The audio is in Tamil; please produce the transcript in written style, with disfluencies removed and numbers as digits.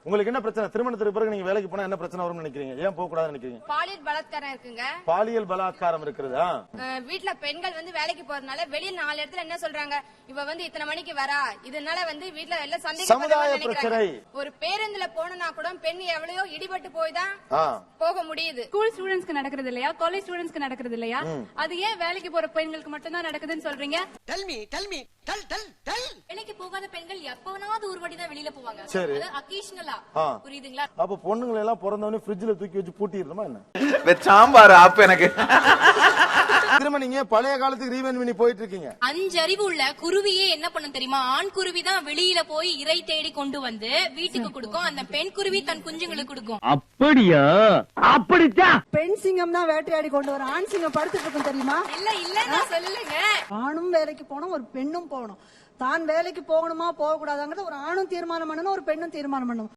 உங்களுக்கு என்ன பிரச்சனை? திருமணத்துக்கு பிறகு நீங்க வேலைக்கு போனா என்ன பிரச்சனை வரும்னு நினைக்கிறீங்க? ஏன் போக கூடாதுன்னு நினைக்கிறீங்க? பாலியல் பலாத்காரம் இருக்குங்க. பாலியல் பலாத்காரம் இருக்கிறதா? வீட்டுல பெண்கள் வந்து வேலைக்கு போறதுனால வெளியில 4 இடத்துல என்ன சொல்றாங்க, இவ வந்து இத்தனை மணிக்கு வரா, இதனால வந்து வீட்டுல எல்லாம் சமுதாய பிரச்சனை. ஒரு பேருந்துல போனா கூட பெண் எவ்வளவோ இடிபட்டு போய் தான் போக முடியுது. ஸ்கூல் ஸ்டூடெண்ட்ஸ்க்கு நடக்கிறது இல்லையா, காலேஜ் ஸ்டூடெண்ட்ஸ்க்கு நடக்கிறது இல்லையா? அது ஏன் வேலைக்கு போற பெண்களுக்கு மட்டும் தான் நடக்குதுன்னு சொல்றீங்க? வேலைக்கு போகாத பெண்கள் எப்பவனாவது ஒரு வாட்டி தான் வெளியில போவாங்க. சரி, அகேஷனலா. புரியுதுங்களா? அப்ப பொண்ணுங்களை எல்லாம் பிறந்தவனே ஃப்ரிட்ஜ்ல தூக்கி வச்சு பூட்டிரணுமா என்ன? சாம்பார் அப்ப எனக்கு திரும்ப நீங்க பழைய காலத்துக்கு ரீவைண்ட் பண்ணி போயிட்டு இருக்கீங்க. 5 அறிவு உள்ள குருவியே என்ன பண்ணும் தெரியுமா? ஆண் குருவி தான் வெளியில போய் இறை தேடி கொண்டு வந்து வீட்டுக்கு கொடுக்கும். அந்த பெண் குருவி தன் குஞ்சுங்களுக்கு கொடுக்கும். அப்படியா? அப்படித்தான். பெண் சிங்கம் தான் வேட்டையாடி கொண்டு வர, ஆண் சிங்கம் படுத்துட்டு இருக்கும் தெரியுமா? இல்ல நான் சொல்லலைங்க. ஆணும் வேலைக்கு போகணும், ஒரு பெண்ணும் போகணும். தான் வேலைக்கு போகணுமா போக கூடாதாங்கிறது ஒரு ஆணும் தீர்மானம் பண்ணணும், ஒரு பெண்ணும் தீர்மானம் பண்ணணும்.